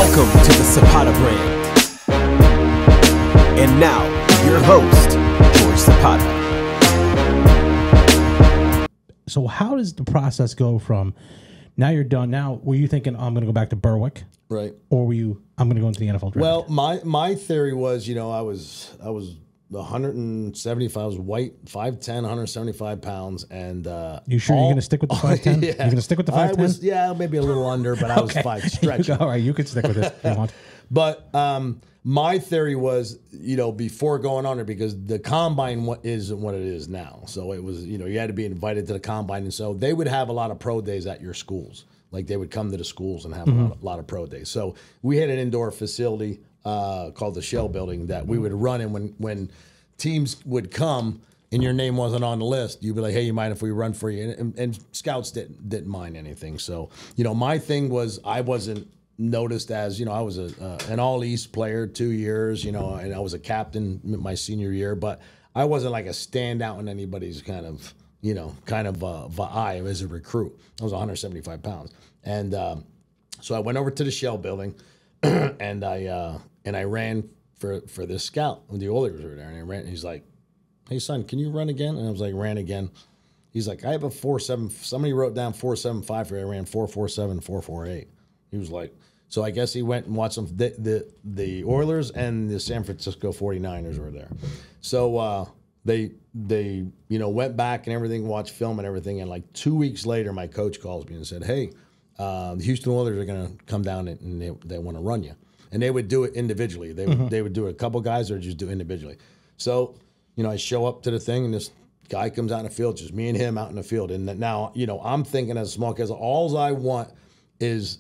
Welcome to the Zapata brand. And now, your host, George Zapata. So how does the process go from now you're done? Now, were you thinking, I'm going to go back to Berwick? Right. Or were you, I'm going to go into the NFL draft? Well, my theory was, you know, I was 175, I was white, 5'10", 175 pounds, and you sure you're going to stick with the 5'10"? Yeah. You're going to stick with the 5'10"? Yeah, maybe a little under, but I was Okay. 5 stretching. All right, you can stick with this if you want. But my theory was, you know, before going on there, because the combine isn't what it is now. So it was, you know, you had to be invited to the combine. And so they would have a lot of pro days at your schools. Like they would come to the schools and have a lot of pro days. So we had an indoor facility called the Shell Building that we would run in when teams would come and your name wasn't on the list. You'd be like, hey, you mind if we run for you? And scouts didn't mind anything. So, you know, my thing was I wasn't noticed as, you know, I was an all-East player 2 years, you know, and I was a captain my senior year, but I wasn't like a standout in anybody's kind of eye as a recruit. I was 175 pounds. And so I went over to the Shell Building and I ran for this scout when the Oilers were there. And I ran, and he's like, hey, son, can you run again? And I was like, ran again. He's like, I have a 4.7. Somebody wrote down 4.75 for you. I ran 4.47, 4.48. He was like, so I guess he went and watched some. The Oilers and the San Francisco 49ers were there. So they you know went back and everything, watched film and everything. And like 2 weeks later, my coach calls me and said, hey, the Houston Oilers are going to come down and they want to run you. And they would do it individually. They would do it a couple guys or just do it individually. So, you know, I show up to the thing and this guy comes out in the field, just me and him out in the field. And now, you know, I'm thinking as a small kid, all I want is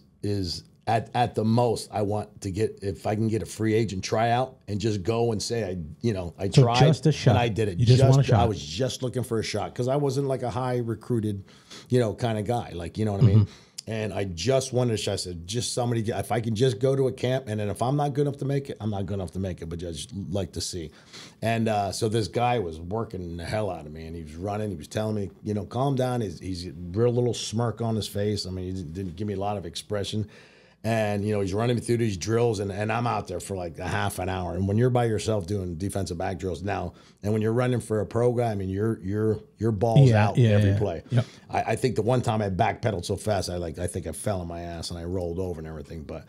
at the most, I want to get, if I can get a free agent tryout and just go and say, I tried just a shot. And I did it. You just want a shot. I was just looking for a shot because I wasn't like a high recruited, you know, kind of guy. Like, you know what I mean? And I just wanted a shot. I said, just somebody, if I can just go to a camp, and then if I'm not good enough to make it, I'm not good enough to make it, but just like to see. And so this guy was working the hell out of me, and he was running. He was telling me, you know, calm down. He's a real little smirk on his face. I mean, he didn't give me a lot of expression. And, you know, he's running me through these drills, and I'm out there for like a half an hour. And when you're by yourself doing defensive back drills now, and when you're running for a pro guy, I mean, your ball's out every play. Yep. I think the one time I backpedaled so fast, I think I fell on my ass and I rolled over and everything. But,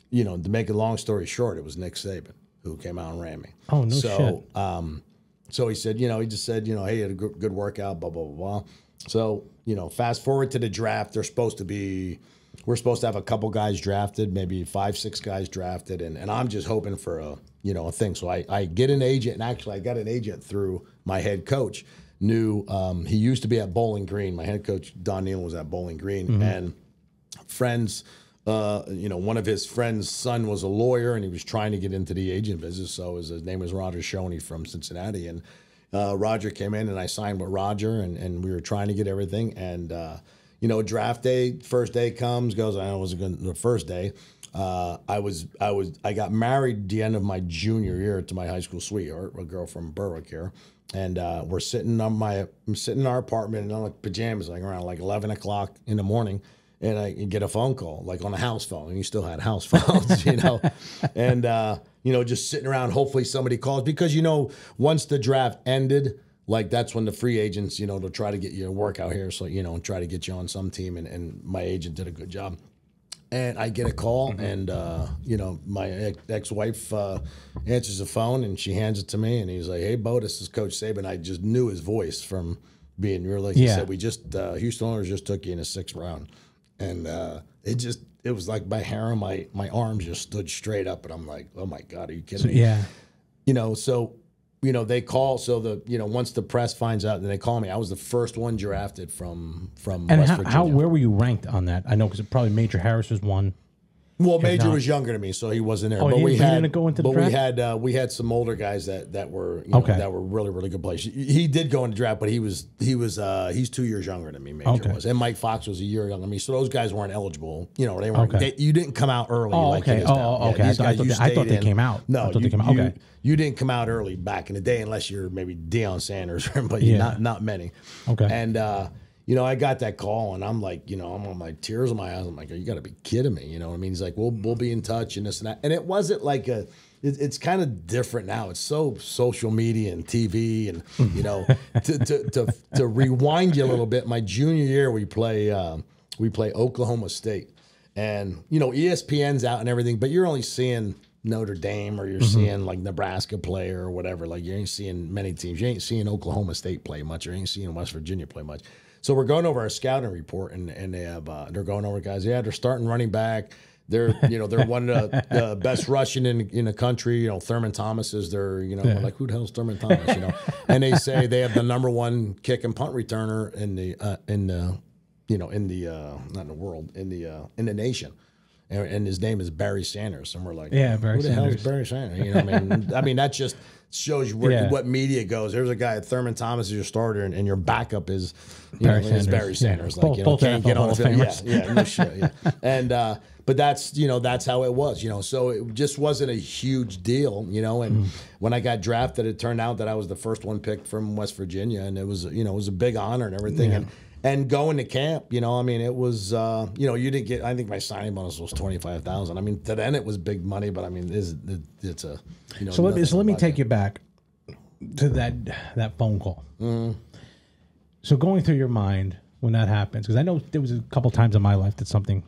you know, to make a long story short, it was Nick Saban who came out and ran me. Oh, no shit. So he said, you know, he just said, you know, hey, you had a good workout, blah, blah, blah, blah. So, you know, fast forward to the draft, we're supposed to have a couple guys drafted, maybe 5-6 guys drafted, and I'm just hoping for a thing. So I get an agent, and actually I got an agent through my head coach. He used to be at Bowling Green. My head coach Don Nealon was at Bowling Green, and friends. You know, one of his friends' son was a lawyer, and he was trying to get into the agent business. So his name was Roger Shoney from Cincinnati, and Roger came in, and I signed with Roger, and we were trying to get everything, and. You know, draft day, first day comes, goes. I know it wasn't the first day. I got married the end of my junior year to my high school sweetheart, a girl from Berwick here, and we're sitting in our apartment in like pajamas, like around like 11 o'clock in the morning, and I get a phone call, like on a house phone, and you still had house phones, you know, and you know, just sitting around. Hopefully somebody calls because you know, once the draft ended. Like, that's when the free agents, you know, they'll try to get you a workout here. So, you know, try to get you on some team. And my agent did a good job. And I get a call, and, you know, my ex-wife answers the phone, and she hands it to me. And he's like, hey, Bo, this is Coach Saban. I just knew his voice from being real. Like he said, Houston Oilers just took you in the 6th round. And it was like my hair on my arms just stood straight up. And I'm like, oh, my God, are you kidding me? Yeah. You know, so... You know, they call, so once the press finds out, then they call me. I was the first one drafted from And West Virginia. where were you ranked on that? I know because probably Major Harris was one. Well, Major was younger than me, so he wasn't there. Oh, but he didn't go into the draft? we had some older guys that were that were really, really good players. He did go in the draft, but he's 2 years younger than me. Major was, and Mike Fox was a year younger than me. So those guys weren't eligible. You know, they weren't. You didn't come out early. Oh, like okay. Okay. I thought they came out. No, they came out. Okay. You didn't come out early back in the day, unless you're maybe Deion Sanders, but not many. Okay. And I got that call and I'm like, I'm on my tears in my eyes. I'm like, you got to be kidding me. You know what I mean? He's like, we'll be in touch and this and that. And it wasn't like it's kind of different now. It's so social media and TV and, to rewind you a little bit, my junior year, we play Oklahoma State and, ESPN's out and everything, but you're only seeing Notre Dame or you're seeing like Nebraska play or whatever. Like you ain't seeing many teams. You ain't seeing Oklahoma State play much or you ain't seeing West Virginia play much. So we're going over our scouting report and they have, they're going over guys. Yeah, they're starting running back. They're, they're one of the best rushing in the country. Thurman Thomas is their, we're like, who the hell's Thurman Thomas, And they say they have the number one kick and punt returner in the not in the world, in the nation. And his name is Barry Sanders. And we're like, yeah, Barry who the Sanders. hell is Barry Sanders? I mean, that just shows you what media goes. There's a guy, Thurman Thomas is your starter, and your backup is Barry Sanders. Yeah. Like, both can't get on the field. Famers. Yeah, no shit. Yeah. And but that's how it was. So it just wasn't a huge deal. And when I got drafted, it turned out that I was the first one picked from West Virginia, and it was a big honor and everything. Yeah. And going to camp, it was, you didn't get, I think my signing bonus was $25,000. I mean, to then it was big money, but I mean, it's a, So let me take you back to that phone call. So going through your mind when that happens, because I know there was a couple times in my life that something,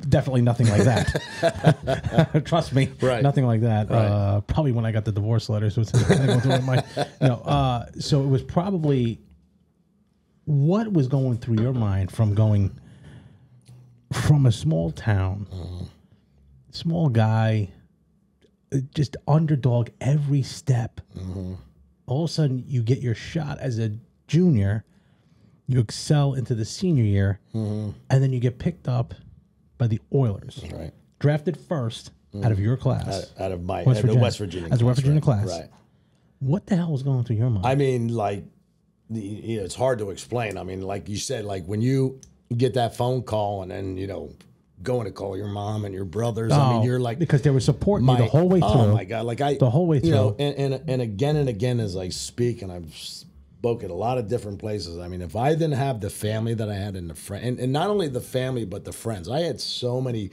definitely nothing like that. Trust me, right. Nothing like that. Right. Probably when I got the divorce letter. So it's kind of going through my, so it was probably. What was going through your mind from going from a small town, small guy, just underdog every step? All of a sudden, you get your shot as a junior, you excel into the senior year, and then you get picked up by the Oilers. Right. Drafted first out of your class. Out of my West Virginia. West Virginia As a West Virginia right. class. Right. What the hell was going through your mind? I mean, like, it's hard to explain. I mean, like you said, like when you get that phone call and then, going to call your mom and your brothers. I mean, you're like, because they were supporting you the whole way through. Oh my God. Like the whole way through. And again as I speak, and I've spoke at a lot of different places. I mean, if I didn't have the family that I had and the friend, and not only the family, but the friends, I had so many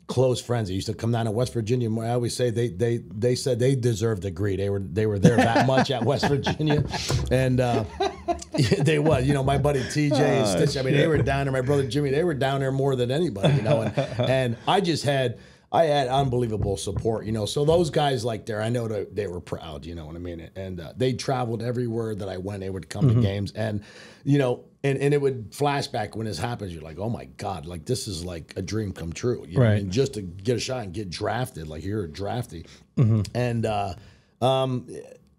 close friends that used to come down to West Virginia. I always say they said they deserved a degree. They were there that much at West Virginia, and they was. My buddy TJ and Stitch. I mean, they were down there. My brother Jimmy. They were down there more than anybody. And I just had. I had unbelievable support, So those guys there, I know that they were proud, you know what I mean? And they traveled everywhere that I went. They would come to games, and and it would flashback when this happens. You're like, oh my God, like this is like a dream come true, you know what I mean? Just to get a shot and get drafted, like you're a drafty, and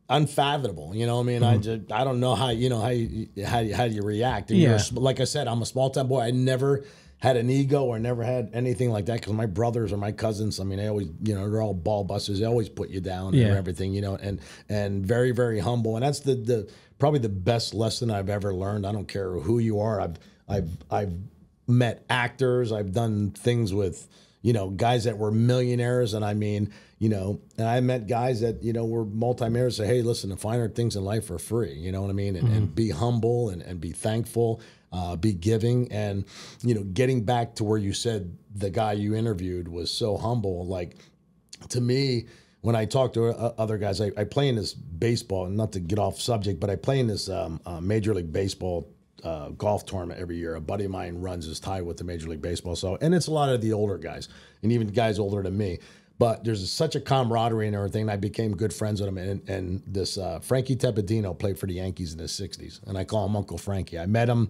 unfathomable, you know what I mean? I don't know how how you react. And like I said, I'm a small town boy. I never had an ego or never had anything like that because my brothers or my cousins, I mean, they always, they're all ball busters. They always put you down and everything, and very, very humble. And that's the probably the best lesson I've ever learned. I don't care who you are. I've met actors. I've done things with, guys that were millionaires. And I mean, and I met guys that, were multimillionaires. Say, hey, listen, the finer things in life are free. You know what I mean? And be humble and be thankful. Be giving, and getting back to where you said the guy you interviewed was so humble. Like, to me, when I talk to other guys, I play in this baseball, and not to get off subject, but I play in this Major League Baseball golf tournament every year. A buddy of mine runs his tie with the Major League Baseball, and it's a lot of the older guys, and even guys older than me. But there's such a camaraderie and everything. And I became good friends with him. And this Frankie Tepedino played for the Yankees in the 60s, and I call him Uncle Frankie. I met him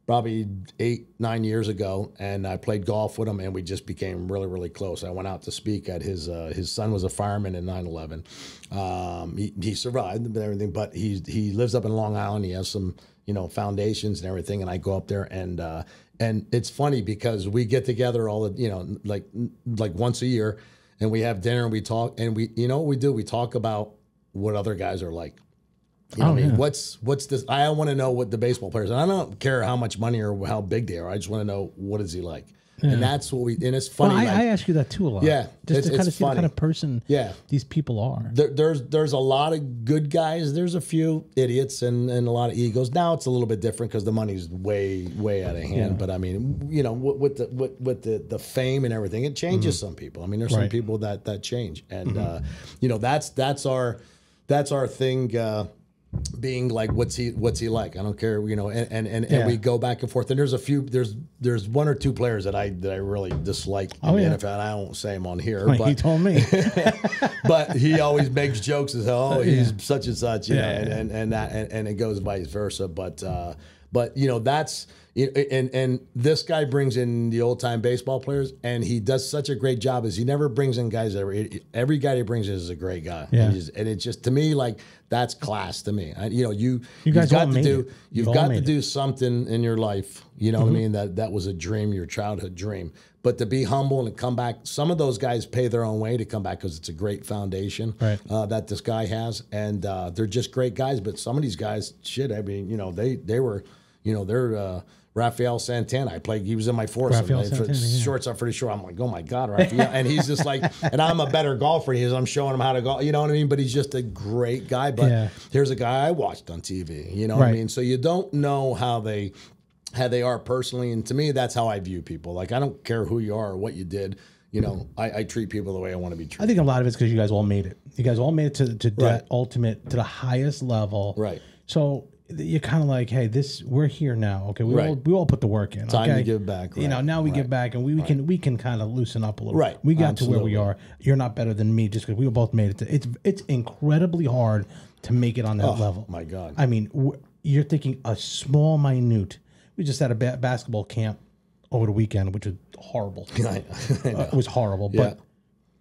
probably 8-9 years ago, and I played golf with him, and we just became really, really close. I went out to speak at his son was a fireman in 9/11. He survived and everything, but he lives up in Long Island. He has some foundations and everything, and I go up there, and it's funny because we get together all the like once a year, and we have dinner and we talk, and we what we do, we talk about what other guys are like. You know what I mean? What's this? I want to know what the baseball players. And I don't care how much money or how big they are. I just want to know, what is he like? And that's what we. And it's funny. Well, I ask you that too a lot. Yeah, just to kind of see funny. what kind of person these people are. There's a lot of good guys. There's a few idiots and a lot of egos. Now it's a little bit different because the money's way out of hand. Yeah. But I mean, with the fame and everything, it changes some people. I mean, there's some people that change, and that's our thing. Being like, what's he like? I don't care, and we go back and forth. And there's one or two players that I really dislike in the NFL. And I won't say him on here, but he told me. but he always makes jokes as he's such and such, and it goes vice versa. But that's. And this guy brings in the old time baseball players, and he does such a great job. As he never brings in guys every guy he brings in is a great guy. Yeah. And it's just, to me, like, that's class to me. You've guys got all to made it. do something in your life. You know what I mean? That was a dream, your childhood dream. But to be humble and come back, some of those guys pay their own way to come back because it's a great foundation that this guy has, and they're just great guys. But some of these guys, shit, I mean, they were, they're. Rafael Santana. He was in my foursome. Shorts, I'm pretty sure. I'm like, oh my God, Rafael. And he's just like, and I'm a better golfer. I'm showing him how to golf. You know what I mean? But he's just a great guy. But here's a guy I watched on TV. You know what I mean? So you don't know how they are personally. And to me, that's how I view people. Like, I don't care who you are or what you did. I treat people the way I want to be treated. I think a lot of it's because you guys all made it. You guys all made it to that ultimate, to the highest level. Right. So you're kind of like, hey, we're here now. Okay, we all put the work in. Time to give back. Right. Now we give back, and we can kind of loosen up a little. Right. We got to where we are. You're not better than me just because we both made it. It's incredibly hard to make it on that level. My God. I mean, you're thinking a small, minute. We just had a basketball camp over the weekend, which was horrible. It was horrible, but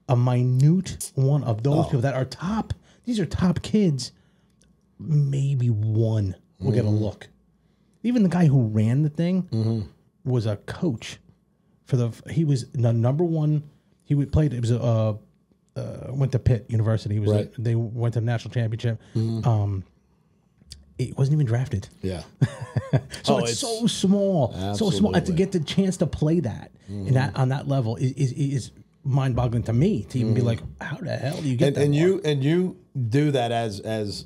a minute one of those people that are top. These are top kids. Maybe one will get a look. Even the guy who ran the thing was a coach for he was the number one. He played. It was went to Pitt University. He was they went to the national championship. It wasn't even drafted. Yeah. So it's so small, so small. To get the chance to play that and that on that level is mind-boggling to me. To even be like, how the hell do you get that? And you do that as.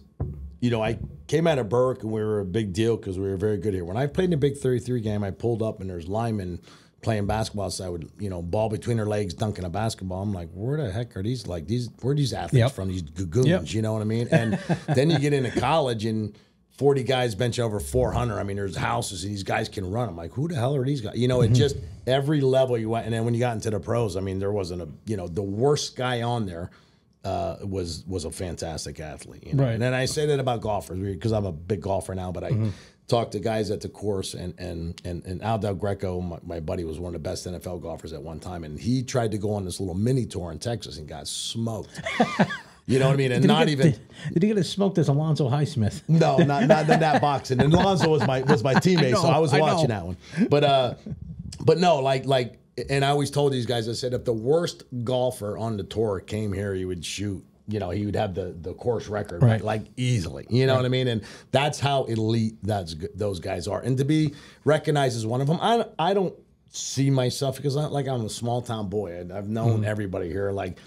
I came out of Berwick and we were a big deal because we were very good here. When I played in a big 33 game, I pulled up and there's linemen playing basketball. So I would, ball between their legs, dunking a basketball. I'm like, where the heck are these? Where are these athletes from? These goons, you know what I mean? And then you get into college and 40 guys bench over 400. I mean, there's houses and these guys can run. I'm like, who the hell are these guys? It just every level you went. And then when you got into the pros, I mean, there wasn't the worst guy on there. Was a fantastic athlete, Right. And then I say that about golfers because I'm a big golfer now. But I talk to guys at the course, and Al Del Greco, my buddy, was one of the best NFL golfers at one time, and he tried to go on this little mini tour in Texas and got smoked. You know what I mean? And did he get as smoked as Alonzo Highsmith? No, not in that boxing. And Alonzo was my teammate, so I was watching that one. But no, like. And I always told these guys, I said, if the worst golfer on the tour came here, he would shoot, he would have the course record, right? Like easily, you know what I mean? And that's how elite those guys are. And to be recognized as one of them, I don't see myself because I'm a small town boy. I've known everybody here. Like,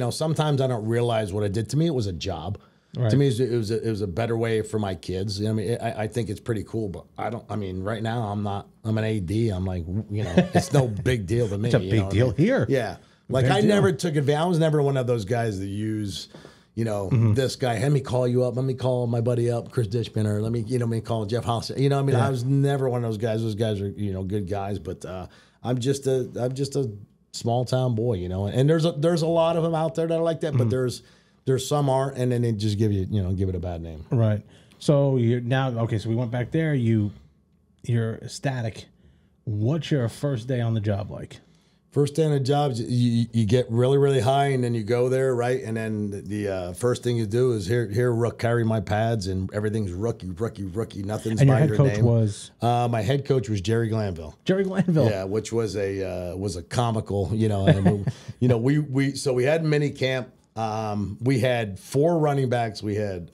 sometimes I don't realize what I did. To me, it was a job. Right. To me, it was a better way for my kids. I mean, I think it's pretty cool, but right now I'm an AD. I'm like, it's no big deal to me. It's a big deal here. Yeah. Like I never took advantage. I was never one of those guys that use, this guy. Let me call you up. Let me call my buddy up, Chris Dishman, or let me call Jeff House. I was never one of those guys. Those guys are, good guys, but I'm just a small town boy, and there's a lot of them out there that are like that, but there's some aren't, and then they just give it a bad name. Right. So you're now okay. So we went back there. You're ecstatic. What's your first day on the job like? First day on the job, you get really, really high, and then you go there, right? And then the first thing you do is here, Rook, carry my pads, and everything's rookie. Nothing's and by your your head coach name. Was my head coach was Jerry Glanville. Jerry Glanville, yeah, which was a comical, and we had mini camp. We had 4 running backs. We had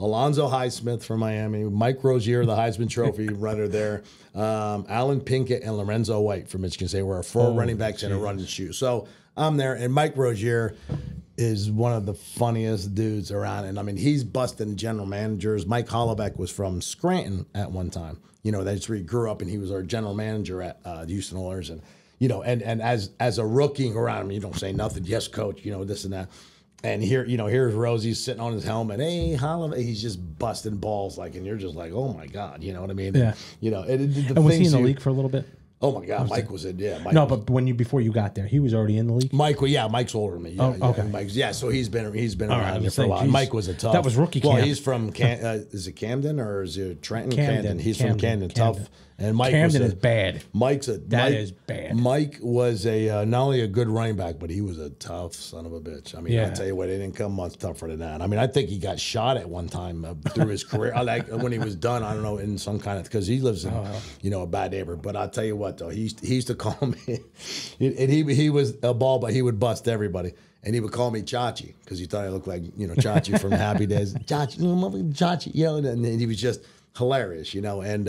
Alonzo Highsmith from Miami, Mike Rozier, the Heisman Trophy runner there, Alan Pinkett, and Lorenzo White from Michigan State were our four running backs in a running shoe. So I'm there, and Mike Rozier is one of the funniest dudes around. And I mean, he's busting general managers. Mike Hollaback was from Scranton at one time. You know, that's where he grew up, and he was our general manager at the Houston Oilers. And, you know, and as a rookie around him, you don't say nothing. Yes, coach, you know, this and that. And here, you know, here's Rosie sitting on his helmet. Hey, Hollaback. He's just busting balls like, and you're just like, oh my God, you know what I mean? Yeah. You know, and was he in the league for a little bit? Oh my God, Mike was in. Yeah, Mike no, but before you got there, he was already in the league. Mike, well, yeah, Mike's older than me. Yeah, okay. So he's been around here for a saying, while. geez, Mike was a tough. that was rookie Well, camp. he's from is it Camden or is it Trenton? Camden. He's Camden. from Camden. Tough. And Mike Camden was is bad. Mike is bad. Mike was a not only a good running back, but he was a tough son of a bitch. I mean, I tell you what, it didn't come much tougher than that. I mean, I think he got shot at one time through his career. Like when he was done, I don't know, in some kind of, because he lives in you know, a bad neighborhood. But I'll tell you what though, he used to call me, and he was a ball, but he would bust everybody. And he would call me Chachi because he thought I looked like, you know, Chachi from Happy Days. Chachi, you know, and he was just hilarious, you know. And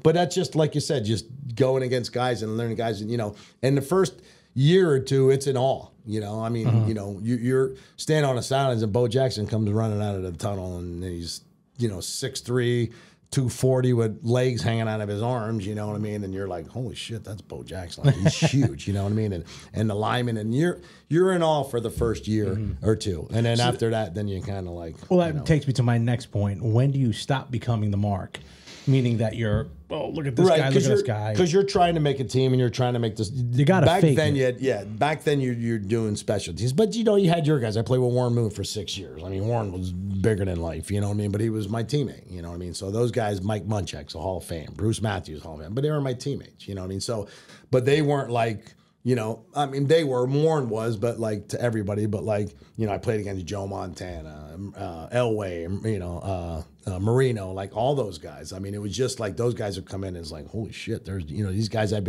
but that's just like you said, just going against guys and learning guys, and you know, and the first year or two, it's in awe, you know. I mean, you know, you're standing on the sidelines and Bo Jackson comes running out of the tunnel, and he's, you know, 6'3", 240 with legs hanging out of his arms, you know what I mean? And you're like, holy shit, that's Bo Jackson. Like, he's huge, you know what I mean? And the lineman, and you're in awe for the first year or two. And then after that, then you kind of like. Well, that takes me to my next point. When do you stop becoming the mark? Meaning that you're, oh, look at this guy, look at this guy. Because you're trying to make a team and you're trying to make this. You got to fake it. Back then you're doing specialties. But, you know, you had your guys. I played with Warren Moon for 6 years. I mean, Warren was bigger than life, you know what I mean? But he was my teammate, you know what I mean? So those guys, Mike Munchak's a Hall of Fame. Bruce Matthews, Hall of Fame. But they were my teammates, you know what I mean? So, but they weren't like, you know, I mean, they were, Warren was, but like to everybody, but like, you know, I played against Joe Montana, Elway, you know, Marino, like all those guys. I mean, it was just like those guys would come in and it's like, holy shit, there's, you know, these guys I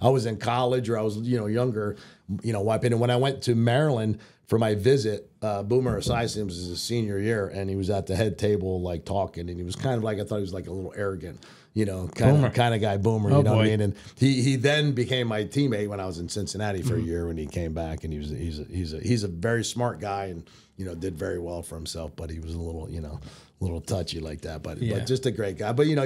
was in college or I was, you know, younger, you know, and when I went to Maryland for my visit, Boomer Esiason was his senior year and he was at the head table, like talking, and he was kind of like, I thought he was like a little arrogant, you know, kind of guy, Boomer, you know what I mean? And he then became my teammate when I was in Cincinnati for a year when he came back, and he's a very smart guy and, you know, did very well for himself, but he was a little, you know, a little touchy like that, but just a great guy. But, you know,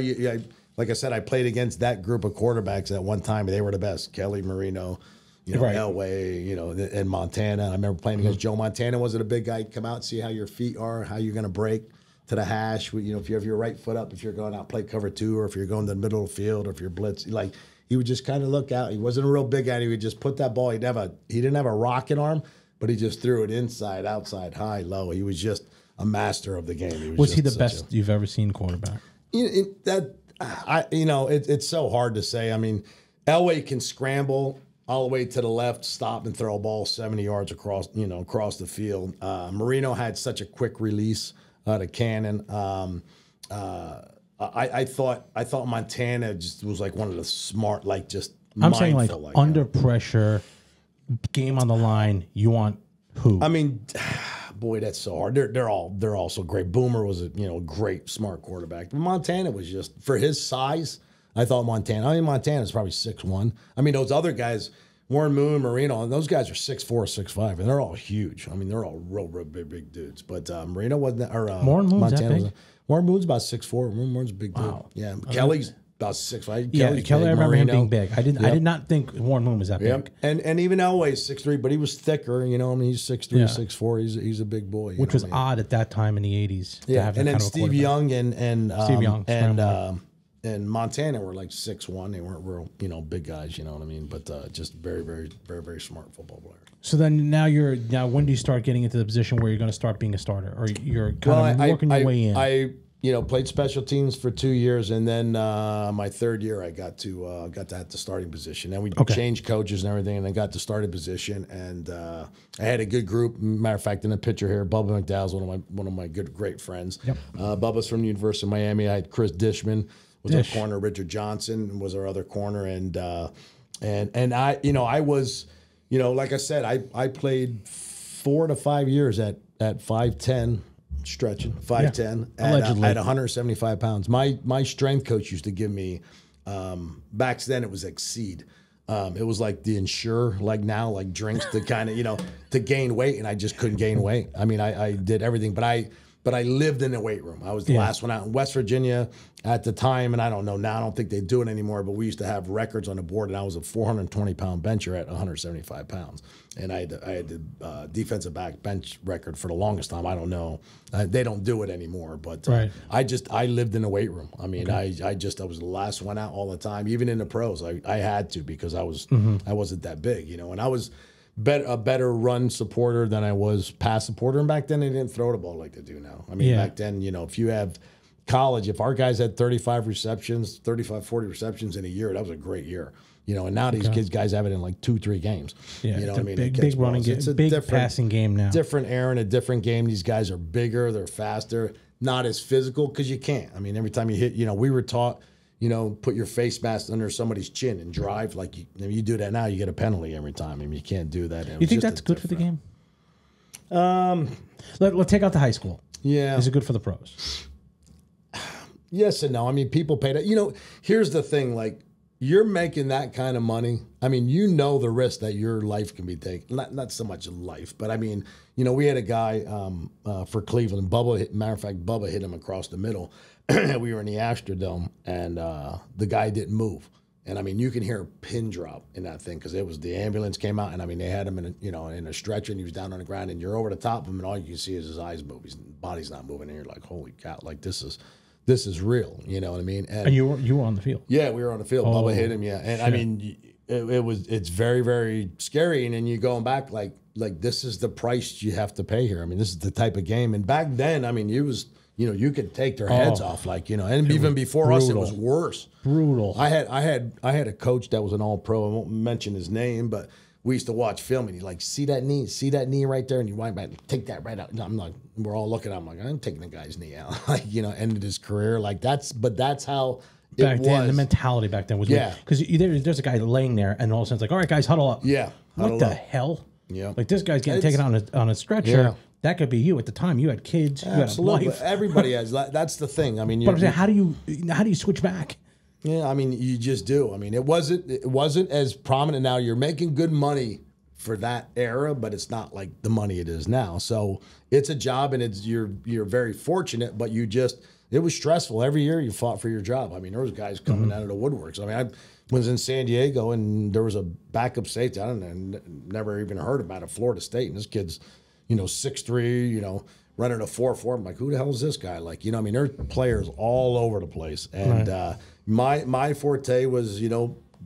like I said, I played against that group of quarterbacks at one time, and they were the best. Kelly, Marino, you know, Elway, you know, and Montana. I remember playing against Joe Montana. Wasn't a big guy. Come out, see how your feet are, how you're going to break to the hash. You know, if you have your right foot up, if you're going out play cover two, or if you're going to the middle of the field, or if you're blitz, like he would just kind of look out. He wasn't a real big guy. He would just put that ball. He didn't have a rocket arm, but he just threw it inside, outside, high, low. He was just a master of the game. Was he the best you've ever seen quarterback? You know, it's so hard to say. I mean, Elway can scramble all the way to the left, stop and throw a ball 70 yards across the field. Marino had such a quick release to cannon. I thought Montana just was like one of the smart, like just. I'm saying like under pressure, game on the line. You want who? I mean, boy, that's so hard. They're all so great. Boomer was a great smart quarterback. Montana was just, for his size. I thought Montana's probably 6'1". I mean, those other guys, Warren Moon, Marino, and those guys are 6'4", 6'5", and they're all huge. I mean, they're all real big dudes. But Marino wasn't, or Warren Moon's Montana that big? Warren Moon's about 6'4". Warren Moon's a big dude. Yeah. Kelly's about 6'5". Yeah, Kelly, I remember him being big. I did not think Warren Moon was that big. And even Elway's 6'3", but he was thicker. You know, I mean, he's 6'3", 6'4". He's a big boy. Which was odd at that time in the 80s. Yeah, and then Steve Young and Steve Young and Montana were like 6'1". They weren't real, big guys. You know what I mean? But just very, very, very, very smart football player. So then now when do you start getting into the position where you're going to start being a starter, or you're kind of working your way in? I played special teams for 2 years, and then my third year I got to have the starting position. And we changed coaches and everything, and I got the starting position. And I had a good group. Matter of fact, in the picture here, Bubba McDowell's one of my great friends. Yep. Bubba's from the University of Miami. I had Chris Dishman was our corner. Richard Johnson was our other corner, and I was, like I said, I played 4 to 5 years at 5'10". stretching, 5'10", Allegedly. at 175 pounds. My strength coach used to give me, back then it was Exceed. It was like the Ensure, like now, like drinks to kind of, to gain weight, and I just couldn't gain weight. I mean, I did everything, but I lived in the weight room. I was the last one out in West Virginia at the time, and I don't know now. I don't think they do it anymore, but we used to have records on the board, and I was a 420-pound bencher at 175 pounds. And I had the defensive back bench record for the longest time. I don't know. They don't do it anymore, but I lived in the weight room. I mean, I was the last one out all the time, even in the pros. I had to because I wasn't that big, and I was a better run supporter than I was pass supporter. And back then, they didn't throw the ball like they do now. I mean, back then, if you have college, if our guys had 35, 40 receptions in a year, that was a great year. And now these guys have it in like 2-3 games. Yeah, you know it's what I mean? Big running game, big passing game now. Different era and a different game. These guys are bigger, they're faster, not as physical because you can't. I mean, every time you hit, we were taught, put your face mask under somebody's chin and drive. Like you do that now, you get a penalty every time. I mean, you can't do that. You think that's good for the game? Let's take out the high school. Yeah, is it good for the pros? Yes and no. I mean, people pay that. Here's the thing, like. You're making that kind of money. I mean, the risk that your life can be taken. Not so much life, but I mean, we had a guy for Cleveland. Matter of fact, Bubba hit him across the middle. We were in the Astrodome, and the guy didn't move. And I mean, you can hear a pin drop in that thing because it was the ambulance came out, and I mean, they had him in a stretcher, and he was down on the ground, and you're over the top of him, and all you can see is his eyes move. His body's not moving, and you're like, holy cow, like this is real, you know what I mean? And you were on the field. Yeah, we were on the field. Bubba hit him, and shit. I mean, it's very, very scary. And then you're going back like this is the price you have to pay here. I mean, this is the type of game. And back then, I mean, you could take their heads off, and even before brutal. Us, it was worse. Brutal. I had a coach that was an all-pro. I won't mention his name, but we used to watch film, and he'd see that knee right there, and you wind back, take that right out. And I'm like, we're all looking at him like, I'm taking the guy's knee out, ended his career like that's how it back was. then. The mentality back then was because there's a guy laying there, and all of a sudden it's like, all right, guys, huddle up. Yeah, what the hell? Yeah, like this guy's getting taken on a stretcher. Yeah. That could be you at the time. You had kids. You absolutely. Had a wife. Everybody has. That's the thing. I mean, but I'm saying, how do you switch back? Yeah, I mean, you just do. I mean, it wasn't as prominent. Now you're making good money for that era, but it's not like the money it is now. So it's a job, and you're very fortunate, but it was stressful. Every year you fought for your job. I mean, there was guys coming out of the woodworks. I mean, I was in San Diego, and there was a backup safety. I don't know, never even heard about it, Florida State, and this kid's 6'3", running a 4.4. I'm like, who the hell is this guy? Like, I mean, there's players all over the place. And my forte was,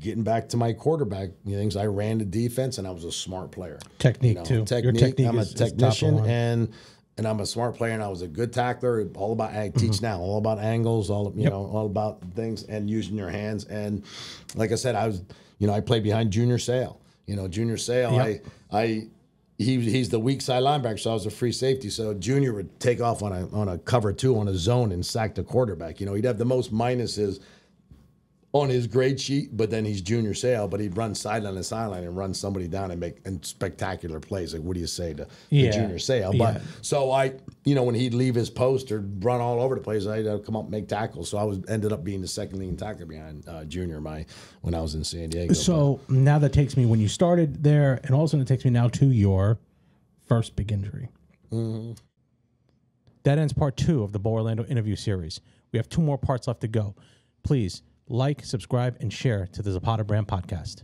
getting back to my quarterback things. I ran the defense, and I was a smart player. Technique too. Your technique I'm a technician, is and I'm a smart player, and I was a good tackler. All about I teach now, all about angles, all about things and using your hands. And like I said, I was I played behind Junior Sale. Junior Sale. He's the weak side linebacker, so I was a free safety. So Junior would take off on a cover 2 on a zone and sack the quarterback. He'd have the most minuses on his grade sheet, but then he's Junior Sale, but he'd run sideline to sideline and run somebody down and make spectacular plays. Like, what do you say to Junior Sale? But so when he'd leave his post or run all over the place, I'd come up and make tackles. So I ended up being the second leading tackler behind Junior when I was in San Diego. So now that takes me when you started there, and also it takes me now to your first big injury. Mm-hmm. That ends part 2 of the Bo Orlando interview series. We have 2 more parts left to go. Please like, subscribe, and share to the Zapata Brand Podcast.